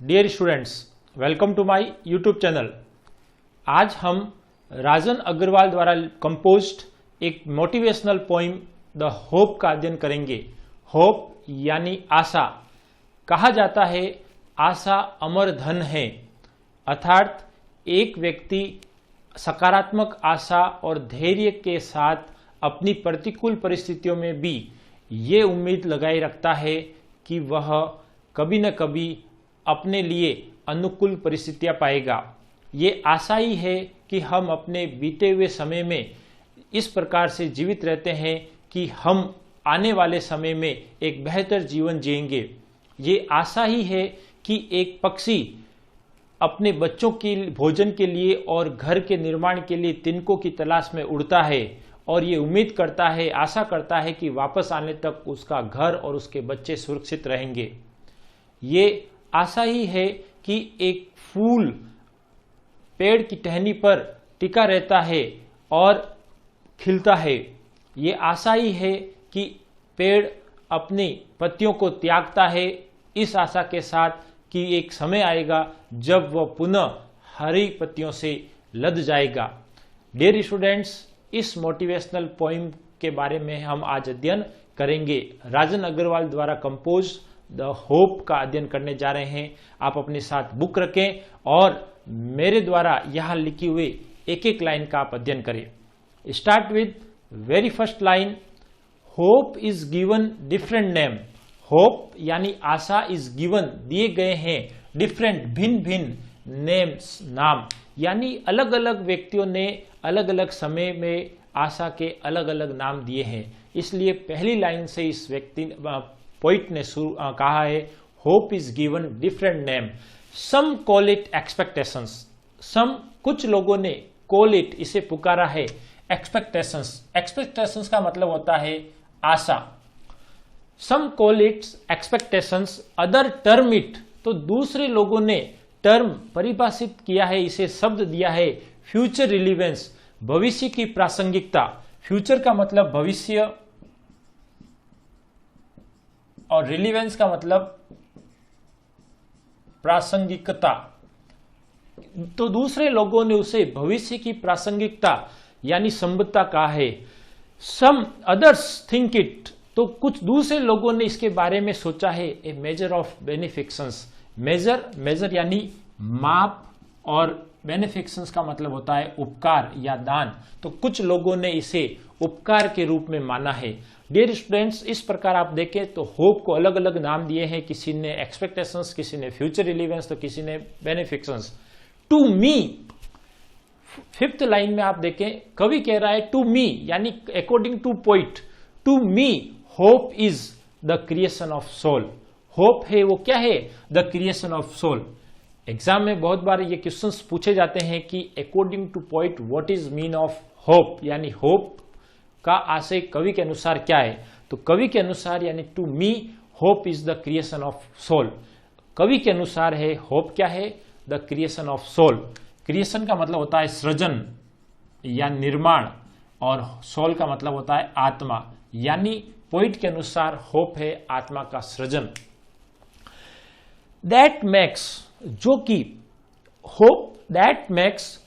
Dear students, welcome to my YouTube channel. आज हम राजन अग्रवाल द्वारा कंपोज्ड एक मोटिवेशनल पोइम द होप का अध्ययन करेंगे। होप यानी आशा। कहा जाता है आशा अमर धन है, अर्थात एक व्यक्ति सकारात्मक आशा और धैर्य के साथ अपनी प्रतिकूल परिस्थितियों में भी ये उम्मीद लगाए रखता है कि वह कभी न कभी अपने लिए अनुकूल परिस्थितियां पाएगा। ये आशा ही है कि हम अपने बीते हुए समय में इस प्रकार से जीवित रहते हैं कि हम आने वाले समय में एक बेहतर जीवन जिएंगे। ये आशा ही है कि एक पक्षी अपने बच्चों के भोजन के लिए और घर के निर्माण के लिए तिनकों की तलाश में उड़ता है और ये उम्मीद करता है, आशा करता है कि वापस आने तक उसका घर और उसके बच्चे सुरक्षित रहेंगे। ये आशा ही है कि एक फूल पेड़ की टहनी पर टिका रहता है और खिलता है। ये आशा ही है कि पेड़ अपनी पत्तियों को त्यागता है, इस आशा के साथ कि एक समय आएगा जब वह पुनः हरी पत्तियों से लद जाएगा। डियर स्टूडेंट्स, इस मोटिवेशनल पोइम के बारे में हम आज अध्ययन करेंगे। राजन अग्रवाल द्वारा कंपोज द होप का अध्ययन करने जा रहे हैं। आप अपने साथ बुक रखें और मेरे द्वारा यहाँ लिखी हुई एक एक लाइन का आप अध्ययन करें। Start with very first line. Hope is given different name. Hope यानी आशा इज गिवन दिए गए हैं, डिफरेंट भिन्न भिन्न नेम्स नाम, यानी अलग अलग व्यक्तियों ने अलग अलग समय में आशा के अलग अलग नाम दिए हैं। इसलिए पहली लाइन से इस व्यक्ति पोइट ने कहा है hope is given different name. Some call it expectations. Some कुछ लोगों ने कॉल इट इसे पुकारा है एक्सपेक्टेशंस। एक्सपेक्टेशंस का मतलब होता है आशा। Some call it expectations, other term it, तो दूसरे लोगों ने टर्म परिभाषित किया है, इसे शब्द दिया है फ्यूचर रिलीवेंस, भविष्य की प्रासंगिकता। फ्यूचर का मतलब भविष्य और रिलीवेंस का मतलब प्रासंगिकता। तो दूसरे लोगों ने उसे भविष्य की प्रासंगिकता यानी संबद्धता कहा है। सम अदर्स थिंक इट, तो कुछ दूसरे लोगों ने इसके बारे में सोचा है ए मेजर ऑफ बेनिफिक्शंस। मेजर यानी माप और बेनिफिक्शंस का मतलब होता है उपकार या दान। तो कुछ लोगों ने इसे उपकार के रूप में माना है। डियर स्टूडेंट्स, इस प्रकार आप देखें तो होप को अलग अलग नाम दिए हैं। किसी ने एक्सपेक्टेशंस, किसी ने फ्यूचर रिलीवेंस, तो किसी ने बेनिफिक्शंस। टू मी, फिफ्थ लाइन में आप देखें कवि कह रहा है टू मी, यानी according to poet, to me hope is the creation of soul. Hope है वो क्या है? The creation of soul. Exam में बहुत बार ये क्वेश्चंस पूछे जाते हैं कि according to poet what is mean of hope, यानी होप का आशय कवि के अनुसार क्या है। तो कवि के अनुसार यानी to me hope is the creation of soul. कवि के अनुसार है होप क्या है? The creation of soul. Creation का मतलब होता है सृजन या निर्माण और सोल का मतलब होता है आत्मा, यानी पोइट के अनुसार होप है आत्मा का सृजन। दैट मेक्स, जो कि hope that makes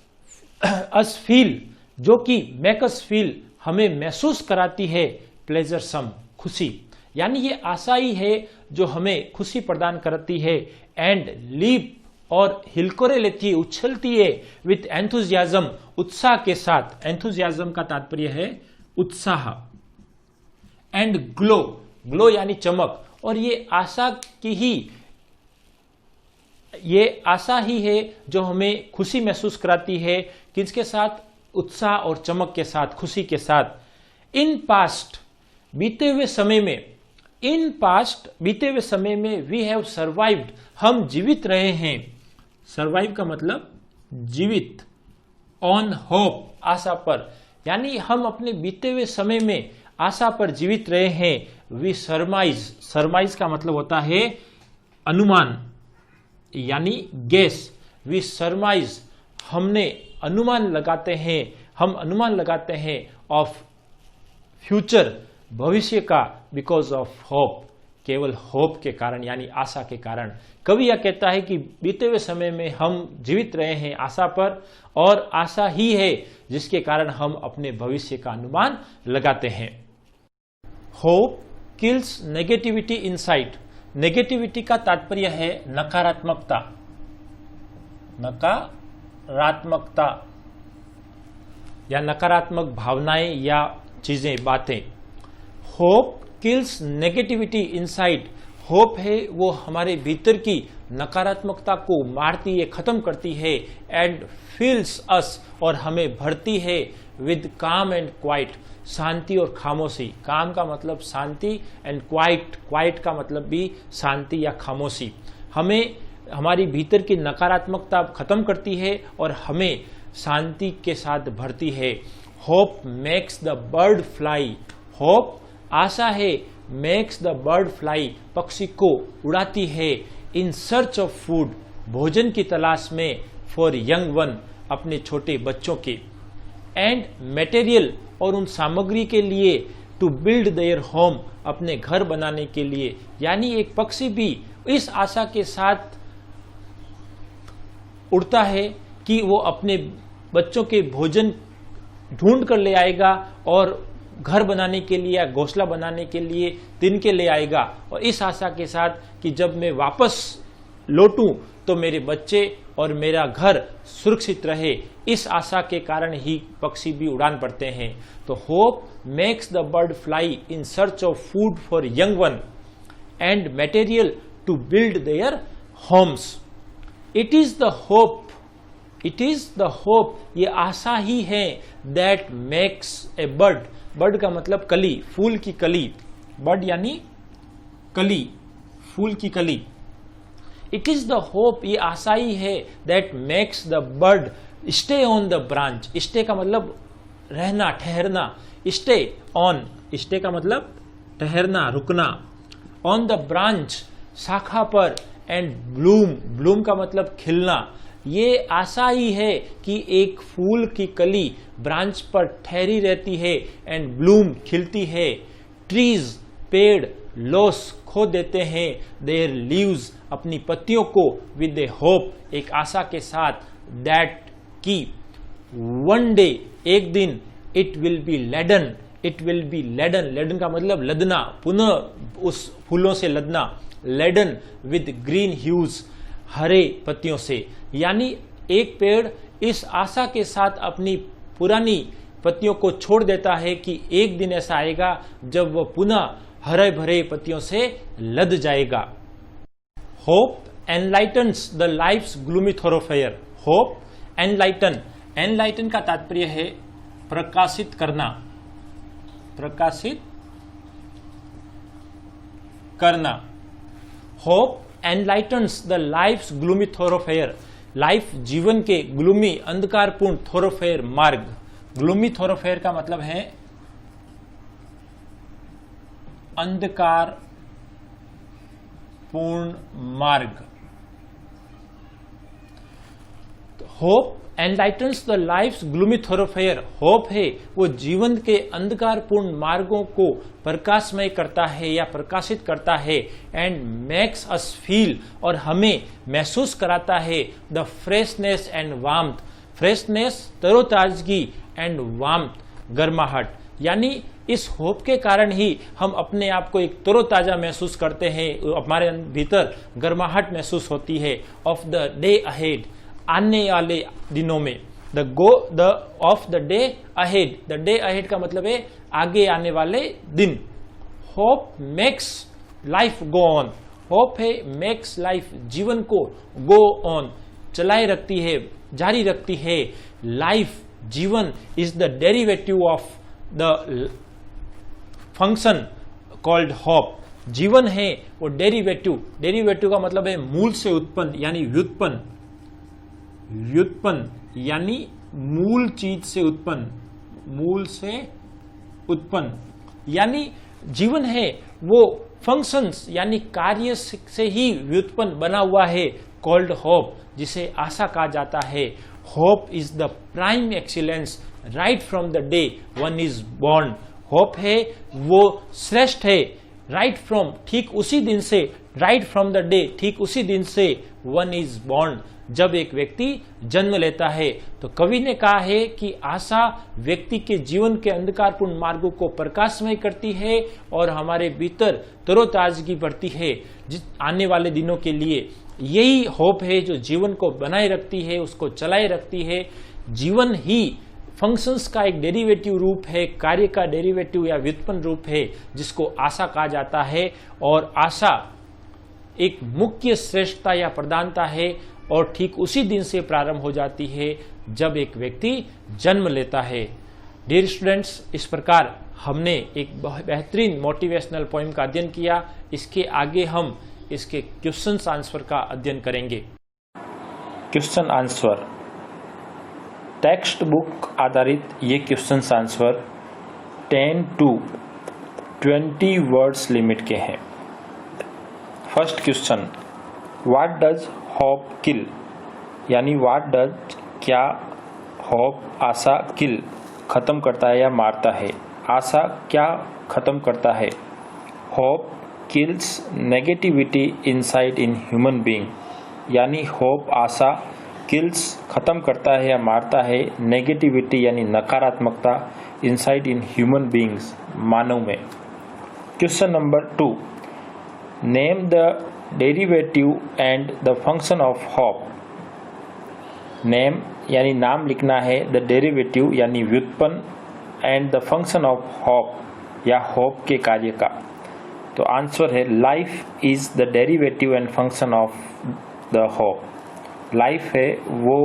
us feel, जो कि मेक अस फील हमें महसूस कराती है प्लेजर सम, खुशी, यानी ये आशा ही है जो हमें खुशी प्रदान करती है। एंड लीप, और हिलकोरे लेती है, उछलती है, विथ एंथुजियाज्म, उत्साह के साथ। एंथुजियाज्म का तात्पर्य है उत्साह। एंड ग्लो, ग्लो यानी चमक, और ये आशा ही है जो हमें खुशी महसूस कराती है। किसके साथ? उत्साह और चमक के साथ, खुशी के साथ। इन पास्ट, बीते हुए समय में, इन पास्ट बीते हुए समय में, वी हैव सर्वाइव्ड, हम जीवित रहे हैं। सर्वाइव का मतलब जीवित, ऑन होप, आशा पर, यानी हम अपने बीते हुए समय में आशा पर जीवित रहे हैं। वी सरमाइज, सरमाइज का मतलब होता है अनुमान यानी गेस। वी सरमाइज, हमने अनुमान लगाते हैं, हम अनुमान लगाते हैं ऑफ फ्यूचर, भविष्य का, बिकॉज ऑफ होप, केवल होप के कारण यानी आशा के कारण। कवि यह कहता है कि बीते हुए समय में हम जीवित रहे हैं आशा पर, और आशा ही है जिसके कारण हम अपने भविष्य का अनुमान लगाते हैं। Hope kills negativity inside. Negativity का तात्पर्य है नकारात्मकता, नकारात्मकता या नकारात्मक भावनाएं या चीजें, बातें। Hope kills negativity inside. Hope है वो हमारे भीतर की नकारात्मकता को मारती है, खत्म करती है। एंड फिल्स अस, और हमें भरती है विद काम एंड क्वाइट, शांति और खामोशी। काम का मतलब शांति, एंड क्वाइट, क्वाइट का मतलब भी शांति या खामोशी। हमें हमारी भीतर की नकारात्मकता खत्म करती है और हमें शांति के साथ भरती है। Hope makes the bird fly. Hope आशा है, मेक्स द बर्ड फ्लाई, पक्षी को उड़ाती है। इन सर्च ऑफ फूड, भोजन की तलाश में। फॉर यंग वन, अपने छोटे बच्चों के। एंड मटेरियल, और उन सामग्री के लिए। टू बिल्ड देयर होम, अपने घर बनाने के लिए। यानी एक पक्षी भी इस आशा के साथ उड़ता है कि वो अपने बच्चों के भोजन ढूंढ कर ले आएगा और घर बनाने के लिए या घोंसला बनाने के लिए दिन के ले आएगा। और इस आशा के साथ कि जब मैं वापस लौटूं तो मेरे बच्चे और मेरा घर सुरक्षित रहे, इस आशा के कारण ही पक्षी भी उड़ान भरते हैं। तो hope makes the bird fly in search of food for young one and material to build their homes. It is the hope, it is the hope, ये आशा ही है, that makes a bird. Bird का मतलब कली, फूल की कली। Bird यानी कली, फूल की कली। इट इज द होप, ये आशा ही है, that makes the bird stay on the branch. Stay का मतलब रहना, ठहरना। स्टे ऑन, स्टे का मतलब ठहरना, रुकना। ऑन द ब्रांच, शाखा पर। एंड ब्लूम, ब्लूम का मतलब खिलना। ये आशा ही है कि एक फूल की कली ब्रांच पर ठहरी रहती है, एंड ब्लूम, खिलती है। ट्रीज, पेड़, लॉस, खो देते हैं देयर लीव्स, अपनी पत्तियों को, विद ए होप, एक आशा के साथ, दैट की वन डे, एक दिन, it will be laden, it will be laden. Laden का मतलब लदना, पुनः उस फूलों से लदना। लेडन विद ग्रीन ह्यूज, हरे पत्तियों से। यानी एक पेड़ इस आशा के साथ अपनी पुरानी पत्तियों को छोड़ देता है कि एक दिन ऐसा आएगा जब वह पुनः हरे भरे पत्तियों से लद जाएगा। Hope enlightens the life's gloomy thoroughfare. Hope enlighten, enlighten का तात्पर्य है प्रकाशित करना, प्रकाशित करना। Hope enlightens the life's gloomy thoroughfare. Life, जीवन के, ग्लूमी, अंधकारपूर्ण, थोरोफेयर, मार्ग। ग्लूमी थोरोफेयर का मतलब है अंधकार पूर्ण मार्ग। Hope enlightens the life's gloomy thoroughfare. Hope है वो जीवन के अंधकारपूर्ण मार्गों को प्रकाशमय करता है या प्रकाशित करता है। एंड मेक्स अस फील, और हमें महसूस कराता है, the freshness and warmth. Freshness, तरोताजगी, एंड वार्मथ, गर्माहट। यानी इस होप के कारण ही हम अपने आप को एक तरोताजा महसूस करते हैं, हमारे भीतर गर्माहट महसूस होती है। ऑफ द डे अहेड, आने वाले दिनों में। The of the day ahead, the day ahead का मतलब है आगे आने वाले दिन। Hope makes life go on. Hope है मेक्स लाइफ, जीवन को गो ऑन, चलाए रखती है, जारी रखती है। लाइफ, जीवन, is the derivative of the function called hope. जीवन है वो डेरिवेटिव, डेरिवेटिव का मतलब है मूल से उत्पन्न यानी व्युत्पन्न, व्युत्पन्न यानी मूल चीज से उत्पन्न, मूल से उत्पन्न। यानी जीवन है वो फंक्शंस यानी कार्य से ही व्युत्पन्न बना हुआ है, कॉल्ड होप, जिसे आशा कहा जाता है। Hope is the prime excellence right from the day one is born. Hope है वो श्रेष्ठ है राइट फ्रॉम, ठीक उसी दिन से, राइट फ्रॉम द डे, ठीक उसी दिन से वन इज बॉर्न, जब एक व्यक्ति जन्म लेता है। तो कवि ने कहा है कि आशा व्यक्ति के जीवन के अंधकारपूर्ण मार्गों को प्रकाशमय करती है और हमारे भीतर तरोताजगी बढ़ती है आने वाले दिनों के लिए। यही होप है जो जीवन को बनाए रखती है, उसको चलाए रखती है। जीवन ही फंक्शंस का एक डेरिवेटिव रूप है, कार्य का डेरिवेटिव या व्युत्पन्न रूप है, जिसको आशा कहा जाता है। और आशा एक मुख्य श्रेष्ठता या प्रधानता है और ठीक उसी दिन से प्रारंभ हो जाती है जब एक व्यक्ति जन्म लेता है। डियर स्टूडेंट्स, इस प्रकार हमने एक बेहतरीन मोटिवेशनल पोएम का अध्ययन किया। इसके आगे हम इसके क्वेश्चन आंसर का अध्ययन करेंगे। क्वेश्चन आंसर, टेक्स्ट बुक आधारित ये question answer 10 to 20 words limit के हैं। First question, what does hope kill, यानी व्हाट डज, क्या होप आशा किल खत्म करता है या मारता है। आशा क्या खत्म करता है। Hope kills negativity inside in human being, यानी होप आशा किल्स खत्म करता है या मारता है नेगेटिविटी यानी नकारात्मकता इनसाइड इन ह्यूमन बीइंग्स, मानव में। Question number 2, name the derivative and the function of hope. Name यानी नाम लिखना है, द डेरिवेटिव यानी व्युत्पन्न, and the function of hope या होप के कार्य का। तो आंसर है life is the derivative and function of the hope. Life है वो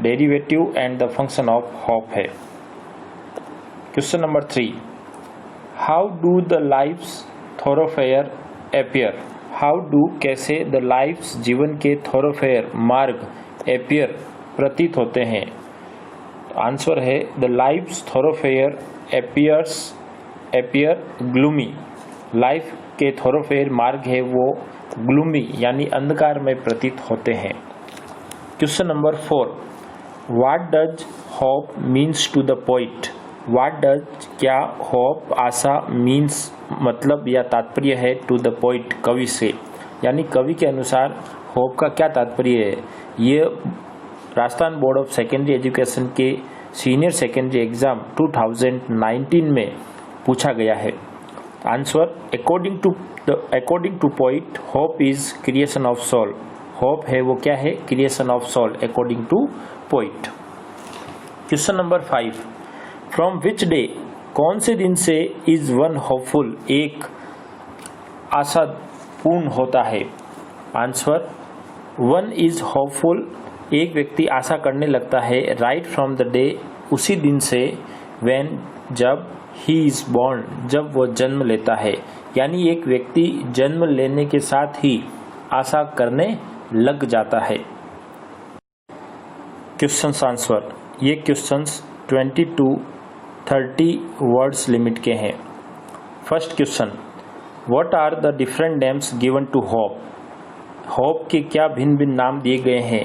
derivative and the function of hope है। Question number 3, how do the life's thoroughfare appear. How do कैसे, द लाइफ्स जीवन के थोरोफेयर मार्ग, एपियर प्रतीत होते हैं। आंसर है the life's thoroughfare appear gloomy. Life के थोरोफेयर मार्ग है वो ग्लूमी यानी अंधकार में प्रतीत होते हैं। Question number 4, what does hope means to the poet. What does क्या होप आशा मीन्स मतलब या तात्पर्य है टू द पोइट कवि से, यानी कवि के अनुसार होप का क्या तात्पर्य है। ये Rajasthan board of secondary education के सीनियर सेकेंडरी एग्जाम 2019 में पूछा गया है। Answer, according to poet hope is creation of soul. Hope है वो क्या है, creation of soul according to poet. Question number 5, from which day, कौन से दिन से इज वन होपफुल एक आशा पूर्ण होता है। आंसर, वन इज होपफुल एक व्यक्ति आशा करने लगता है राइट फ्रॉम द डे उसी दिन से, व्हेन जब, ही इज बॉर्न जब वो जन्म लेता है, यानी एक व्यक्ति जन्म लेने के साथ ही आशा करने लग जाता है। क्वेश्चन आंसर, ये क्वेश्चंस 20 to 30 वर्ड्स लिमिट के हैं। First question, what are the different names given to hope. Hope के क्या भिन्न भिन्न नाम दिए गए हैं।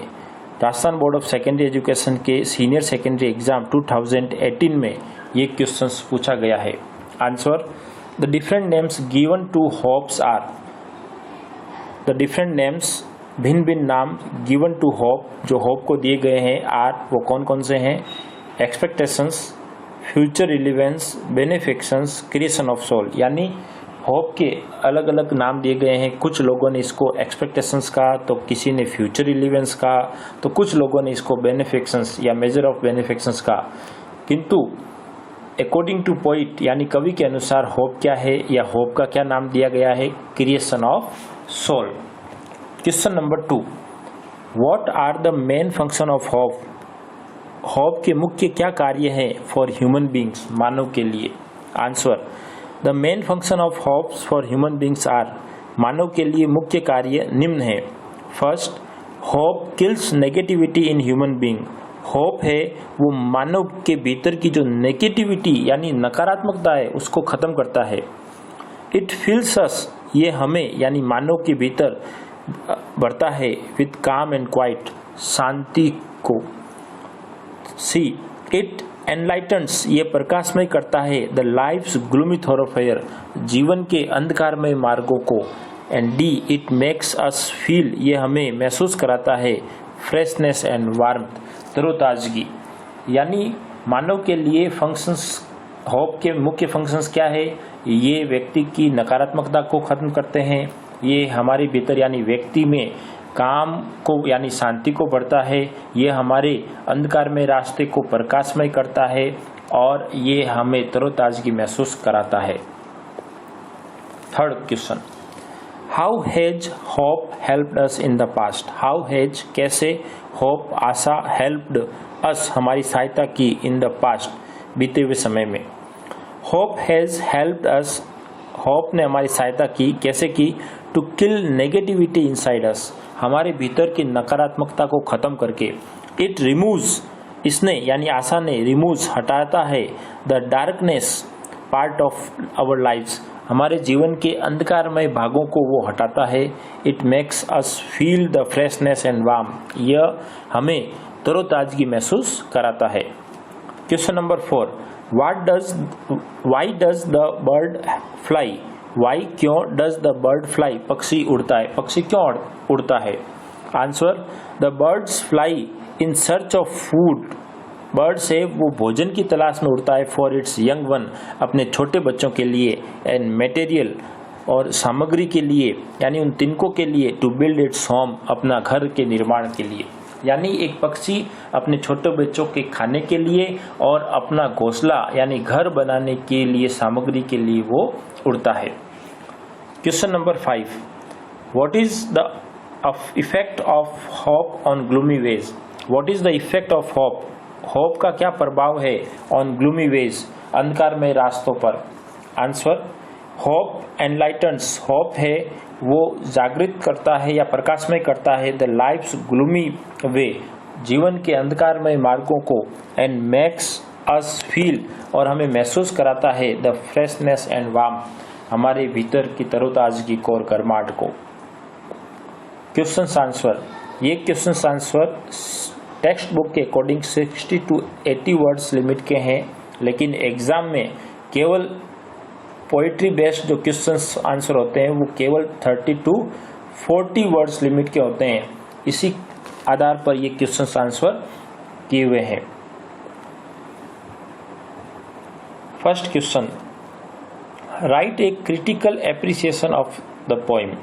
Rajasthan board of secondary education के सीनियर सेकेंडरी एग्जाम 2018 में ये क्वेश्चंस पूछा गया है। Answer, the different names given to hopes are, the different names भिन्न भिन्न नाम गिवन टू होप जो होप को दिए गए हैं आर वो कौन कौन से हैं। Expectations, future relevance, benefactions, creation of soul, यानी होप के अलग अलग नाम दिए गए हैं। कुछ लोगों ने इसको एक्सपेक्टेशंस का, तो किसी ने फ्यूचर रिलीवेंस का, तो कुछ लोगों ने इसको बेनिफिक्शंस या मेजर ऑफ बेनिफिक्शंस का। किंतु अकॉर्डिंग टू पोइट यानी कवि के अनुसार होप क्या है या होप का क्या नाम दिया गया है, creation of soul. Question number 2, what are the main function of hope. Hope के मुख्य क्या कार्य हैं फॉर ह्यूमन बींग्स, मानव के लिए। Answer, the main function of hopes for human beings are, मानव के लिए मुख्य कार्य निम्न है। First, hope kills negativity in human being. Hope है वो मानव के भीतर की जो नेगेटिविटी यानी नकारात्मकता है उसको खत्म करता है। इट फील्स अस, ये हमें यानी मानव के भीतर बढ़ता है विथ काम एंड क्वाइट, शांति को। सी, इट एनलाइटन्स ये प्रकाशमय करता है द लाइफ्स ग्लूमी थोरोफेयर जीवन के अंधकारमय मार्गों को। And D it makes us feel ये हमें महसूस कराता है फ्रेशनेस एंड वार्मथ तरोताजगी। यानी मानव के लिए फंक्शंस होप के मुख्य फंक्शंस क्या है? ये व्यक्ति की नकारात्मकता को खत्म करते हैं, ये हमारे भीतर यानी व्यक्ति में काम को यानी शांति को बढ़ता है, ये हमारे अंधकार में रास्ते को प्रकाशमय करता है और ये हमें तरोताजगी महसूस कराता है। Third question, how has hope helped us in the past? How has कैसे होप आशा हेल्प्ड अस हमारी सहायता की इन द पास्ट बीते हुए समय में। Hope has helped us hope ने हमारी सहायता की, कैसे की? To kill negativity inside us हमारे भीतर की नकारात्मकता को खत्म करके। इट रिमूव्स इसने यानी आशा ने रिमूव्स हटाता है the darkness part of our lives हमारे जीवन के अंधकारमय भागों को वो हटाता है। It makes us feel the freshness and warm यह हमें तरोताजगी महसूस कराता है। Question number 4, why does the bird fly? Why क्यों डज द बर्ड फ्लाई पक्षी उड़ता है? पक्षी क्यों उड़ता है? Answer, the birds fly in search of food bird से वो भोजन की तलाश में उड़ता है फॉर इट्स यंग वन अपने छोटे बच्चों के लिए, एंड मटेरियल और सामग्री के लिए यानी उन तिनकों के लिए, टू बिल्ड इट्स होम अपना घर के निर्माण के लिए। यानी एक पक्षी अपने छोटे बच्चों के खाने के लिए और अपना घोंसला यानी घर बनाने के लिए सामग्री के लिए वो उड़ता है। Question number 5, what is the effect of hope on gloomy ways? What is the effect of hope? Hope का क्या प्रभाव है ऑन ग्लूमी वेज अंधकार में रास्तों पर? आंसर, होप एनलाइटन्स होप है वो जागृत करता है या प्रकाशमय करता है द लाइफ्स ग्लूमी वे जीवन के अंधकारमय मार्गों को, एंड मेक्स अस फील और हमें महसूस कराता है द फ्रेशनेस एंड वार्म हमारे भीतर की तरोताजगी को और गर्माहट को। क्वेश्चन आंसर, ये क्वेश्चन आंसर टेक्स्ट बुक के अकॉर्डिंग 60 to 80 वर्ड्स लिमिट के हैं, लेकिन एग्जाम में केवल पोइट्री बेस्ड जो क्वेश्चंस आंसर होते हैं वो केवल 30 to 40 वर्ड्स लिमिट के होते हैं। इसी आधार पर ये क्वेश्चंस आंसर किए हुए हैं। First question, right a critical appreciation of the poem.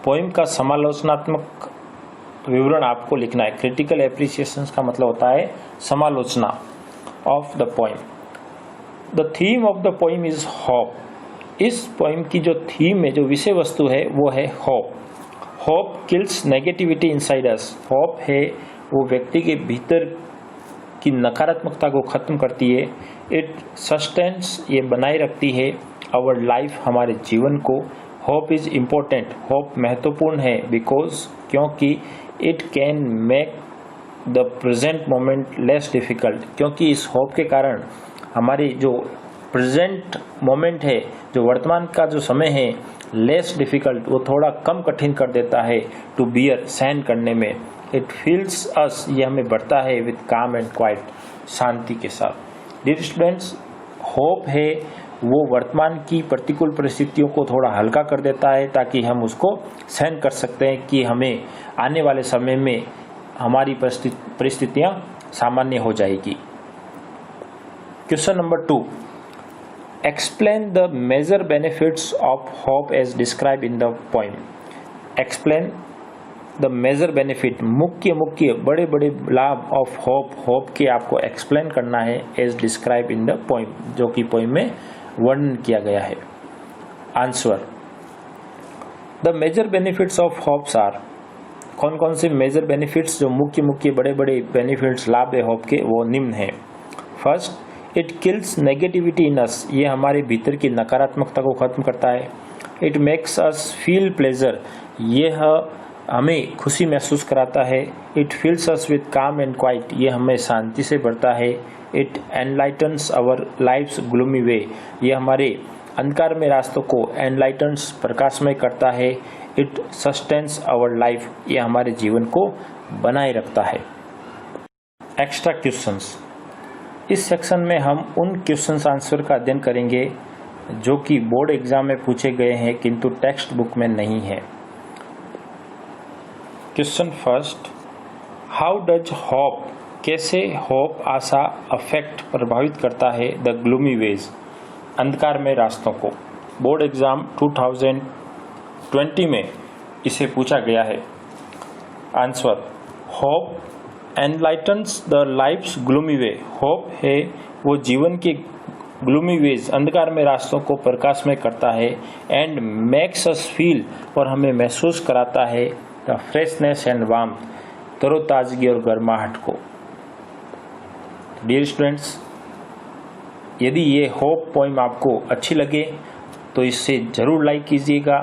Poem का समालोचनात्मक विवरण आपको लिखना है। क्रिटिकल एप्रिसिएशन का मतलब होता है समालोचना of the poem. The theme of the poem is hope. इस पोइम की जो थीम है, जो विषय वस्तु है वो है hope. Hope kills negativity inside अस। होप है वो व्यक्ति के भीतर की नकारात्मकता को खत्म करती है। इट सस्टेन्स ये बनाए रखती है आवर लाइफ हमारे जीवन को। होप इज इम्पोर्टेंट होप महत्वपूर्ण है बिकॉज क्योंकि it can make the present moment less difficult. क्योंकि इस होप के कारण हमारी जो प्रेजेंट मोमेंट है, जो वर्तमान का जो समय है, लेस डिफिकल्ट वो थोड़ा कम कठिन कर देता है टू बियर सहन करने में। इट फील्स अस ये हमें बढ़ता है विथ काम एंड क्वाइट शांति के साथ। डियर स्टूडेंट्स, होप है वो वर्तमान की प्रतिकूल परिस्थितियों को थोड़ा हल्का कर देता है ताकि हम उसको सहन कर सकते हैं कि हमें आने वाले समय में हमारी परिस्थितियां सामान्य हो जाएगी। Question number 2, explain the major benefits of hope as describe in the poem. Explain the major benefit मुख्य बड़े लाभ ऑफ होप। होप के आपको एक्सप्लेन करना है as describe in the poem, जो कि पोइम में वर्णन किया गया है। Answer, the major benefits of hopes are. कौन कौन से मेजर बेनिफिट्स जो मुख्य बड़े बेनिफिट्स लाभ है होप के वो निम्न है। First, it kills negativity in us. ये हमारे भीतर की नकारात्मकता को खत्म करता है। It makes us feel pleasure. यह हमें खुशी महसूस कराता है। It feels us with calm and quiet. ये हमें शांति से भरता है। It enlightens our life's gloomy way. ये हमारे अंधकार में रास्तों को एनलाइटन्स प्रकाशमय करता है। It sustains our life. ये हमारे जीवन को बनाए रखता है। एक्स्ट्रा क्वेश्चंस, इस सेक्शन में हम उन क्वेश्चंस आंसर का अध्ययन करेंगे जो कि बोर्ड एग्जाम में पूछे गए हैं किंतु टेक्स्ट बुक में नहीं है। Question first, how does hope, कैसे होप आशा अफेक्ट प्रभावित करता है द ग्लूमी वेज, अंधकार में रास्तों को। बोर्ड एग्जाम 2020 में इसे पूछा गया है। Answer, hope enlightens the life's gloomy way, hope है वो जीवन के ग्लूमी वेज, अंधकार में रास्तों को प्रकाशमय करता है। एंड मेक्स अस फील, और हमें महसूस कराता है द फ्रेशनेस एंड वार्मथ, तरोताजगी और गर्माहट को। डियर स्टूडेंट्स, यदि ये होप पोइम आपको अच्छी लगे तो इसे ज़रूर लाइक कीजिएगा,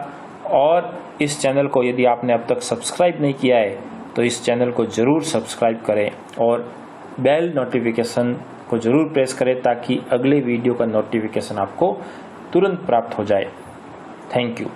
और इस चैनल को यदि आपने अब तक सब्सक्राइब नहीं किया है तो इस चैनल को ज़रूर सब्सक्राइब करें और बेल नोटिफिकेशन को ज़रूर प्रेस करें ताकि अगले वीडियो का नोटिफिकेशन आपको तुरंत प्राप्त हो जाए। Thank you.